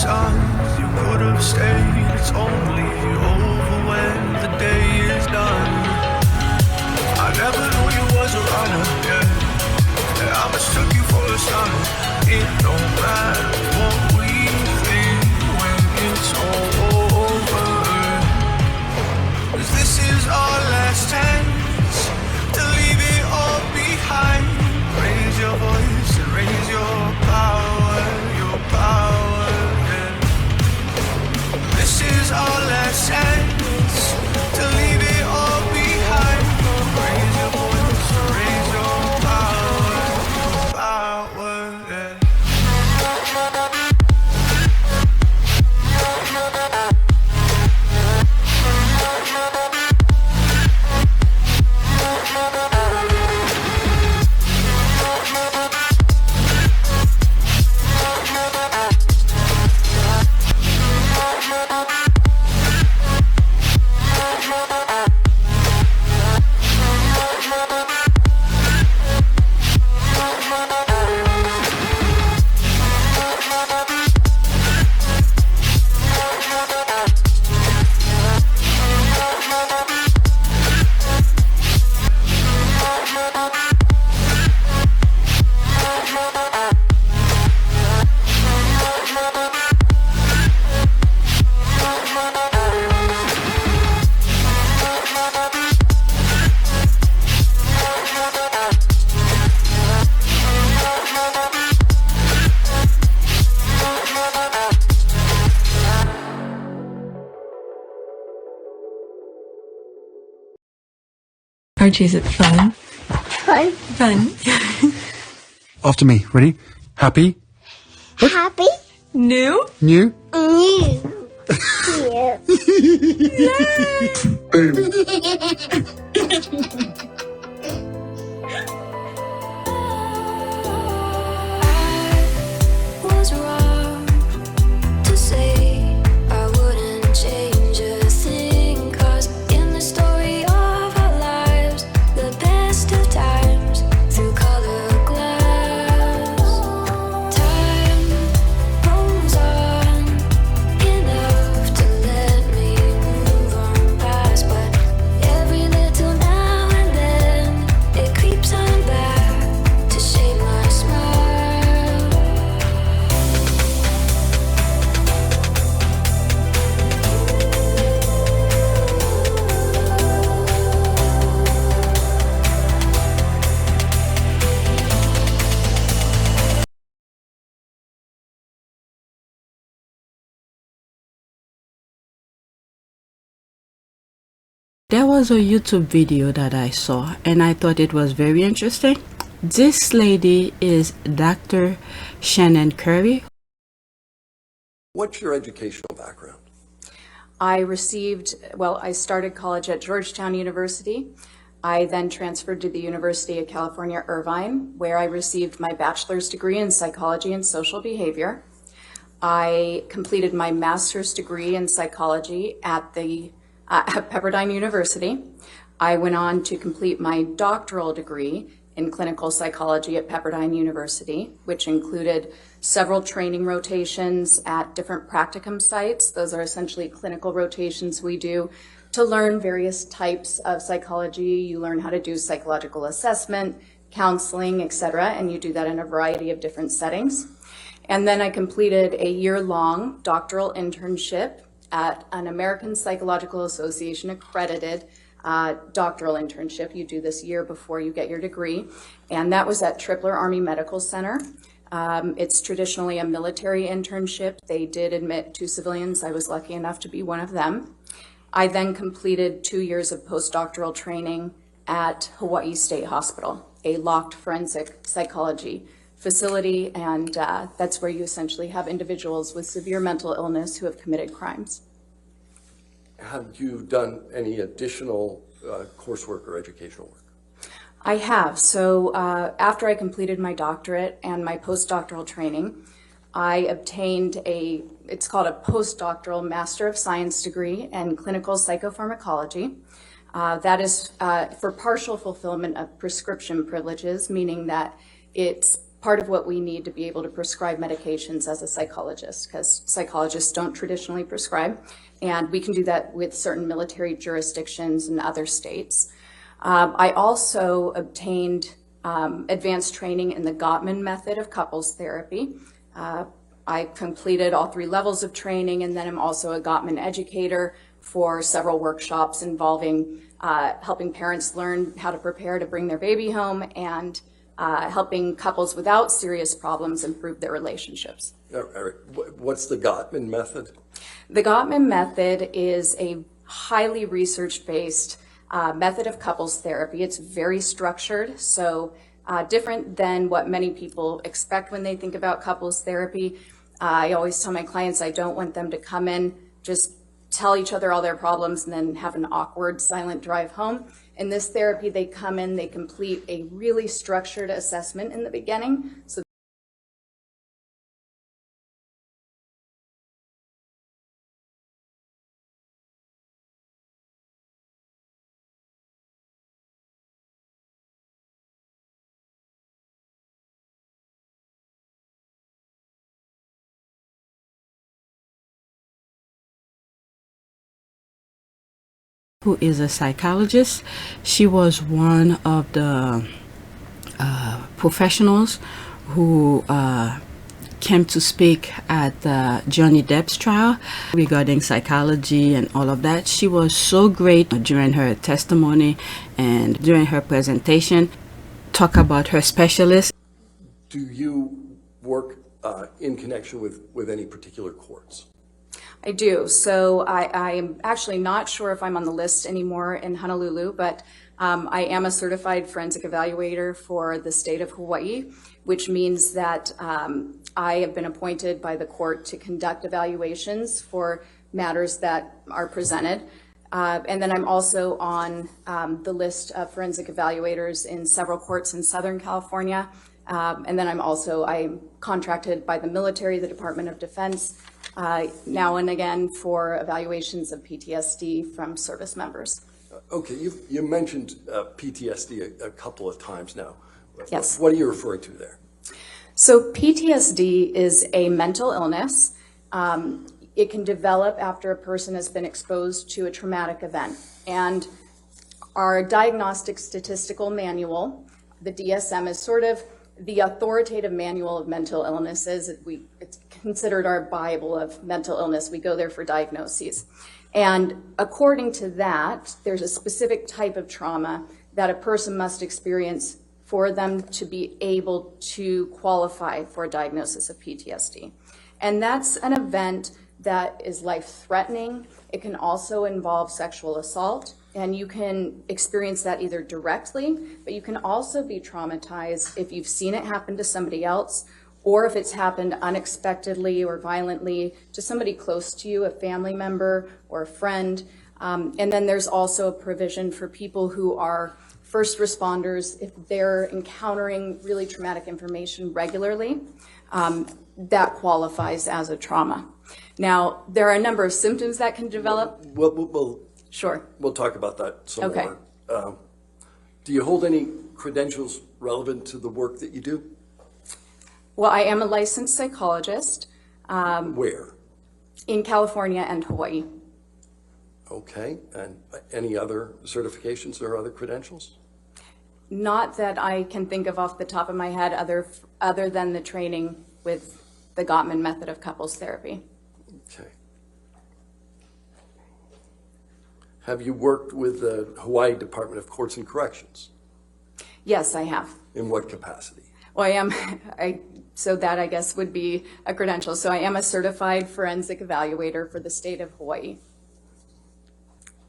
signs you could have stayed. It's only over when the day is done. I never knew you was a runner, yeah. I mistook you for a son. It don't matter what we think when it's all over. 'Cause this is our last chance to leave it all behind. Raise your voice and raise your power, yeah. This is our last chance to leave it all behind. Raise your voice and raise your power, yeah. Archie, is it fun? Fun. Fun. After me. Ready? Happy? Happy. New? New? New. Was wrong to say I wouldn't change a thing, 'cause in the story of our lives, the best of times through colored glass, time rolls on enough to let me move on past, but every little now and then it creeps on back to shape my smile. There was a YouTube video that I saw and I thought it was very interesting. This lady is Dr. Shannon Curry. What's your educational background? I started college at Georgetown University. I then transferred to the University of California, Irvine, where I received my bachelor's degree in psychology and social behavior. I completed my master's degree in psychology at Pepperdine University. I went on to complete my doctoral degree in clinical psychology at Pepperdine University, which included several training rotations at different practicum sites. Those are essentially clinical rotations we do to learn various types of psychology. You learn how to do psychological assessment, counseling, etc., and you do that in a variety of different settings. And then I completed a year-long doctoral internship at an American Psychological Association accredited doctoral internship. You do this year before you get your degree. And that was at Tripler Army Medical Center. It's traditionally a military internship. They did admit 2 civilians. I was lucky enough to be one of them. I then completed 2 years of postdoctoral training at Hawaii State Hospital, a locked forensic psychology facility, and that's where you essentially have individuals with severe mental illness who have committed crimes. Have you done any additional coursework or educational work? I have. So after I completed my doctorate and my postdoctoral training, I obtained it's called a postdoctoral Master of Science degree in clinical psychopharmacology. That is for partial fulfillment of prescription privileges, meaning that it's part of what we need to be able to prescribe medications as a psychologist, because psychologists don't traditionally prescribe, and we can do that with certain military jurisdictions in other states. I also obtained advanced training in the Gottman method of couples therapy. I completed all 3 levels of training, and then I'm also a Gottman educator for several workshops involving helping parents learn how to prepare to bring their baby home and helping couples without serious problems improve their relationships. What's the Gottman method? The Gottman method is a highly research-based method of couples therapy. It's very structured, so different than what many people expect when they think about couples therapy. I always tell my clients I don't want them to come in, just tell each other all their problems, and then have an awkward, silent drive home. In this therapy, they come in, they complete a really structured assessment in the beginning. So who is a psychologist. She was one of the professionals who came to speak at Johnny Depp's trial regarding psychology and all of that. She was so great during her testimony and during her presentation, talk about her specialist. Do you work in connection with any particular courts? I do. So I am actually not sure if I'm on the list anymore in Honolulu, but I am a certified forensic evaluator for the state of Hawaii, which means that I have been appointed by the court to conduct evaluations for matters that are presented. And then I'm also on the list of forensic evaluators in several courts in Southern California. And then I'm contracted by the military, the Department of Defense, now and again for evaluations of PTSD from service members. Okay, you mentioned PTSD a couple of times now. Yes. What are you referring to there? So PTSD is a mental illness. It can develop after a person has been exposed to a traumatic event. And our Diagnostic Statistical Manual, the DSM, is sort of the authoritative manual of mental illnesses. It's considered our Bible of mental illness. We go there for diagnoses. And according to that, there's a specific type of trauma that a person must experience for them to be able to qualify for a diagnosis of PTSD. And that's an event that is life-threatening. It can also involve sexual assault, and you can experience that either directly, but you can also be traumatized if you've seen it happen to somebody else, or if it's happened unexpectedly or violently to somebody close to you, a family member or a friend. And then there's also a provision for people who are first responders, if they're encountering really traumatic information regularly, that qualifies as a trauma. Now, there are a number of symptoms that can develop. Sure. We'll talk about that some Okay. more. Do you hold any credentials relevant to the work that you do? Well, I am a licensed psychologist Where? in California and Hawaii. Okay, and any other certifications or other credentials? Not that I can think of off the top of my head other than the training with the Gottman method of couples therapy. Okay. Have you worked with the Hawaii Department of Courts and Corrections? Yes, I have. In what capacity? Well, so that I guess would be a credential. So I am a certified forensic evaluator for the state of Hawaii.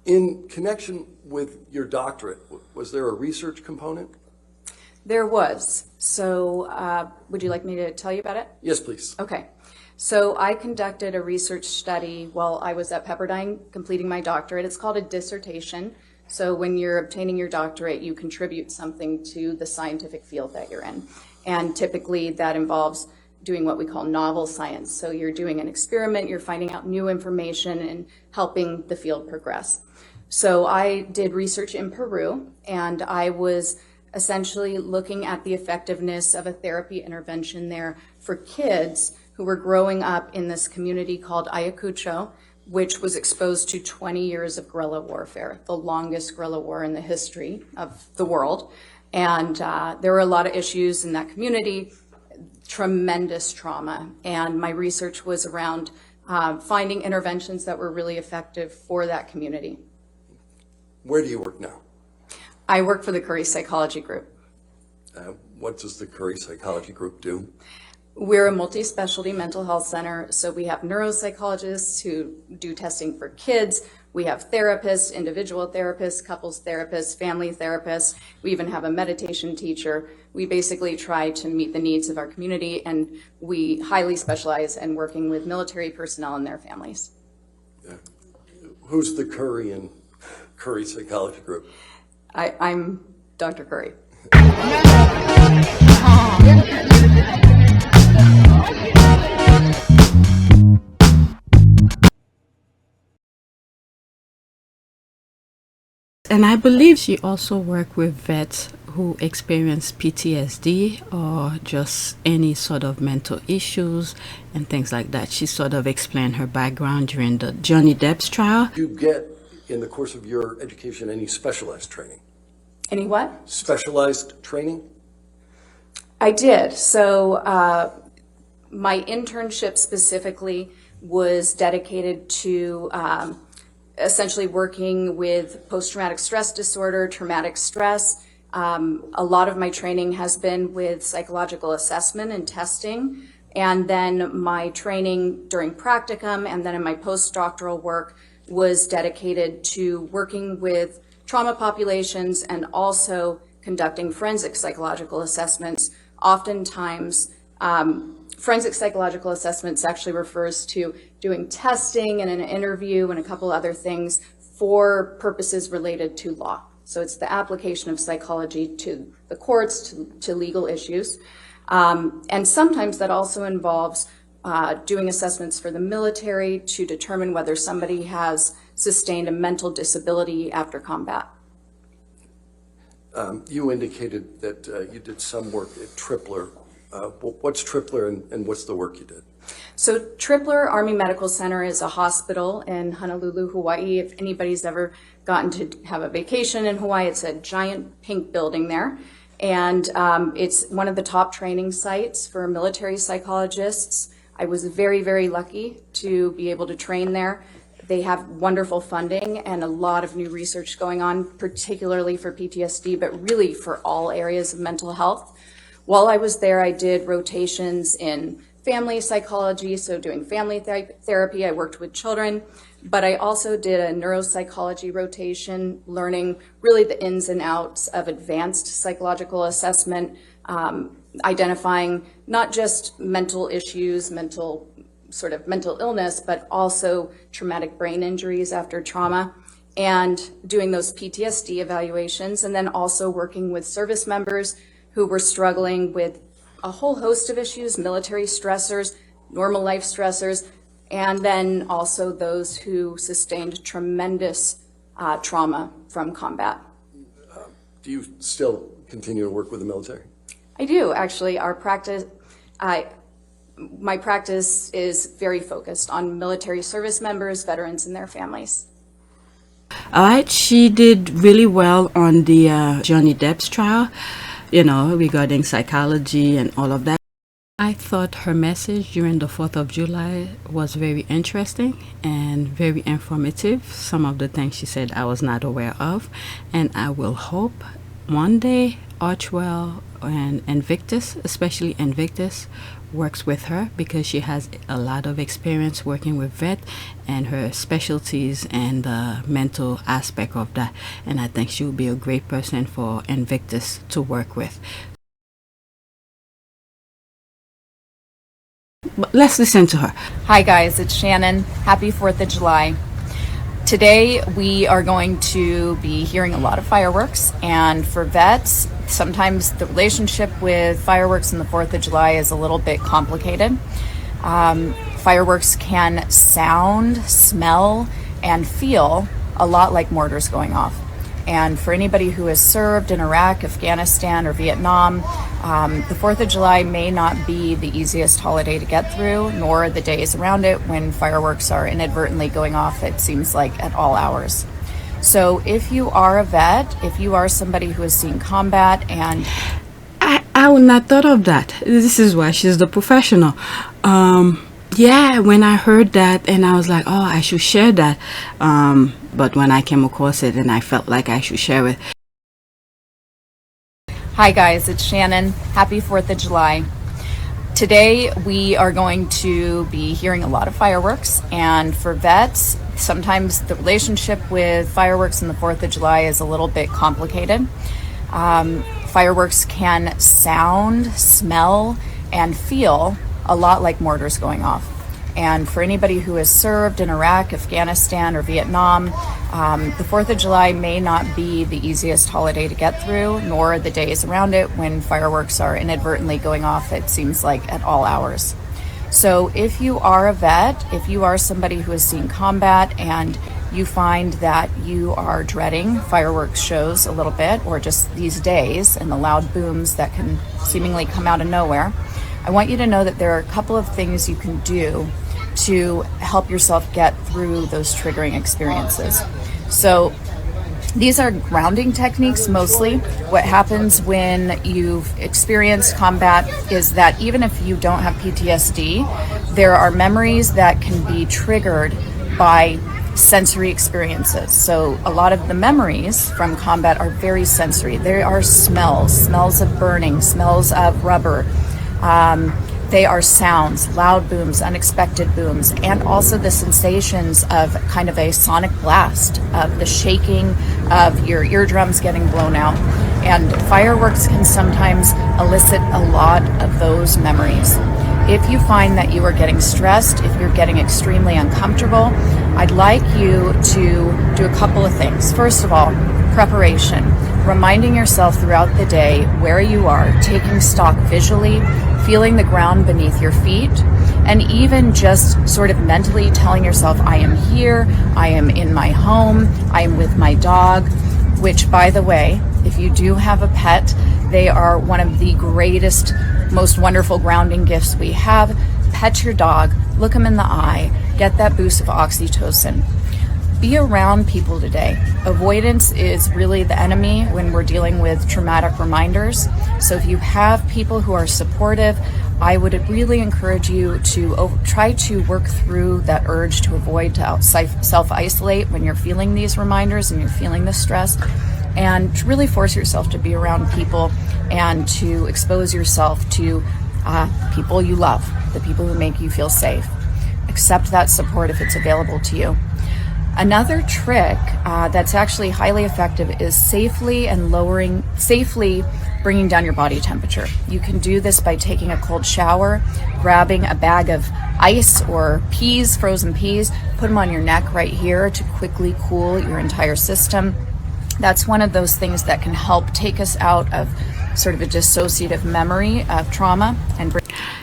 In connection with your doctorate, was there a research component? There was. So would you like me to tell you about it? Yes, please. Okay. So I conducted a research study while I was at Pepperdine completing my doctorate. It's called a dissertation. So when you're obtaining your doctorate, you contribute something to the scientific field that you're in. And typically that involves doing what we call novel science. So you're doing an experiment, you're finding out new information and helping the field progress. So I did research in Peru, and I was essentially looking at the effectiveness of a therapy intervention there for kids who were growing up in this community called Ayacucho, which was exposed to 20 years of guerrilla warfare, the longest guerrilla war in the history of the world. And there were a lot of issues in that community, tremendous trauma. And my research was around finding interventions that were really effective for that community. Where do you work now? I work for the Curry Psychology Group. What does the Curry Psychology Group do? We're a multi-specialty mental health center, so we have neuropsychologists who do testing for kids. We have therapists, individual therapists, couples therapists, family therapists. We even have a meditation teacher. We basically try to meet the needs of our community, and we highly specialize in working with military personnel and their families. Who's the Curry and Curry Psychology Group? I'm Dr. Curry. And I believe she also worked with vets who experience PTSD or just any sort of mental issues and things like that. She sort of explained her background during the Johnny Depp's trial. Do you get, in the course of your education, any specialized training? Any what? Specialized training? I did. So my internship specifically was dedicated to essentially working with post-traumatic stress disorder, traumatic stress. A lot of my training has been with psychological assessment and testing. And then my training during practicum and then in my postdoctoral work was dedicated to working with trauma populations and also conducting forensic psychological assessments. Oftentimes, forensic psychological assessments actually refers to doing testing and an interview and a couple other things for purposes related to law. So it's the application of psychology to the courts, to legal issues. And sometimes that also involves doing assessments for the military to determine whether somebody has sustained a mental disability after combat. You indicated that you did some work at Tripler. What's Tripler and what's the work you did? So Tripler Army Medical Center is a hospital in Honolulu, Hawaii. If anybody's ever gotten to have a vacation in Hawaii, it's a giant pink building there. And it's one of the top training sites for military psychologists. I was very, very lucky to be able to train there. They have wonderful funding and a lot of new research going on, particularly for PTSD, but really for all areas of mental health. While I was there, I did rotations in family psychology, so doing family therapy. I worked with children, but I also did a neuropsychology rotation, learning really the ins and outs of advanced psychological assessment, identifying not just mental issues, mental illness, but also traumatic brain injuries after trauma, and doing those PTSD evaluations, and then also working with service members who were struggling with a whole host of issues, military stressors, normal life stressors, and then also those who sustained tremendous trauma from combat. Do you still continue to work with the military? I do, actually. My practice is very focused on military service members, veterans, and their families. All right, she did really well on the Johnny Depp's trial, regarding psychology and all of that. I thought her message during the 4th of July was very interesting and very informative. Some of the things she said I was not aware of, and I will hope one day Archwell and INVICTUS, especially INVICTUS, works with her because she has a lot of experience working with vet and her specialties and the mental aspect of that. And I think she will be a great person for INVICTUS to work with. But let's listen to her. Hi guys, it's Shannon. Happy 4th of July. Today we are going to be hearing a lot of fireworks, and for vets, sometimes the relationship with fireworks on the 4th of July is a little bit complicated. Fireworks can sound, smell, and feel a lot like mortars going off. And for anybody who has served in Iraq, Afghanistan, or Vietnam, the 4th of July may not be the easiest holiday to get through, nor the days around it when fireworks are inadvertently going off, it seems like, at all hours. So if you are a vet, if you are somebody who has seen combat, and I would not thought of that. This is why she's the professional. Yeah, when I heard that, and I was like, oh, I should share that. But when I came across it, and I felt like I should share it. Hi guys, it's Shannon. Happy 4th of July. Today we are going to be hearing a lot of fireworks, and for vets, sometimes the relationship with fireworks and the 4th of July is a little bit complicated. Fireworks can sound, smell, and feel a lot like mortars going off. And for anybody who has served in Iraq, Afghanistan, or Vietnam, the 4th of July may not be the easiest holiday to get through, nor the days around it when fireworks are inadvertently going off, it seems like, at all hours. So if you are a vet, if you are somebody who has seen combat, and you find that you are dreading fireworks shows a little bit, or just these days and the loud booms that can seemingly come out of nowhere, I want you to know that there are a couple of things you can do to help yourself get through those triggering experiences. So these are grounding techniques mostly. What happens when you've experienced combat is that even if you don't have PTSD, there are memories that can be triggered by sensory experiences. So a lot of the memories from combat are very sensory. There are smells of burning, smells of rubber. They are sounds, loud booms, unexpected booms, and also the sensations of kind of a sonic blast, of the shaking of your eardrums getting blown out. And fireworks can sometimes elicit a lot of those memories. If you find that you are getting stressed, if you're getting extremely uncomfortable, I'd like you to do a couple of things. First of all, preparation. Reminding yourself throughout the day where you are, taking stock visually, feeling the ground beneath your feet, and even just sort of mentally telling yourself, I am here, I am in my home, I am with my dog, which, by the way, if you do have a pet, they are one of the greatest, most wonderful grounding gifts we have. Pet your dog, look them in the eye, get that boost of oxytocin. Be around people today. Avoidance is really the enemy when we're dealing with traumatic reminders. So if you have people who are supportive, I would really encourage you to try to work through that urge to avoid, to self-isolate when you're feeling these reminders and you're feeling the stress, and to really force yourself to be around people and to expose yourself to people you love, the people who make you feel safe. Accept that support if it's available to you. Another trick that's actually highly effective is safely bringing down your body temperature. You can do this by taking a cold shower, grabbing a bag of ice or peas, frozen peas, put them on your neck right here to quickly cool your entire system. That's one of those things that can help take us out of sort of a dissociative memory of trauma.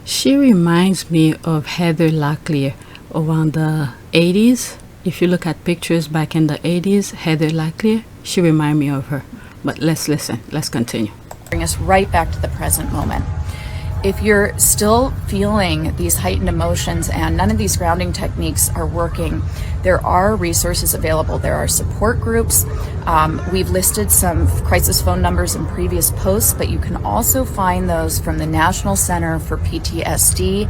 She reminds me of Heather Locklear around the 80s. If you look at pictures back in the 80s, Heather Locklear, she reminds me of her. But let's listen. Let's continue. Bring us right back to the present moment. If you're still feeling these heightened emotions and none of these grounding techniques are working, there are resources available. There are support groups. We've listed some crisis phone numbers in previous posts, but you can also find those from the National Center for PTSD.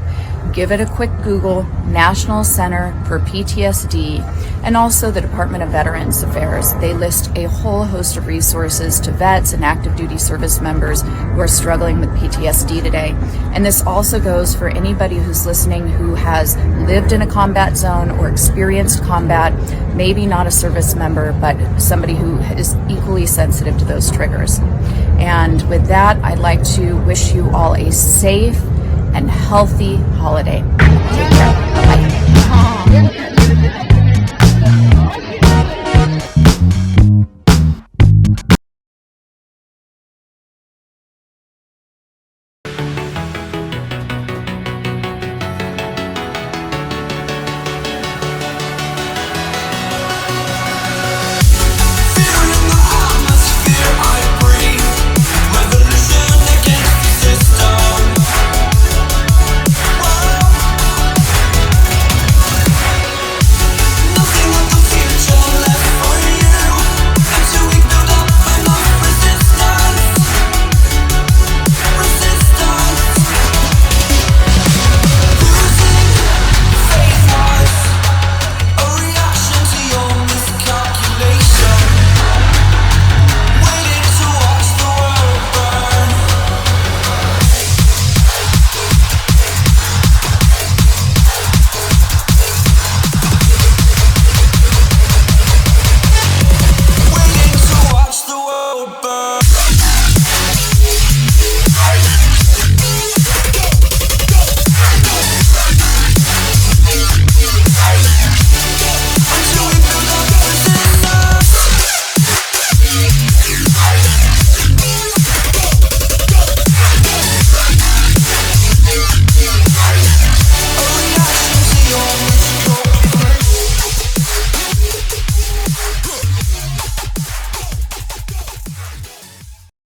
Give it a quick Google, National Center for PTSD, and also the Department of Veterans Affairs. They list a whole host of resources to vets and active duty service members who are struggling with PTSD today. And this also goes for anybody who's listening who has lived in a combat zone or experienced combat, maybe not a service member, but somebody who is equally sensitive to those triggers. And with that, I'd like to wish you all a safe and healthy holiday. Take care. Bye.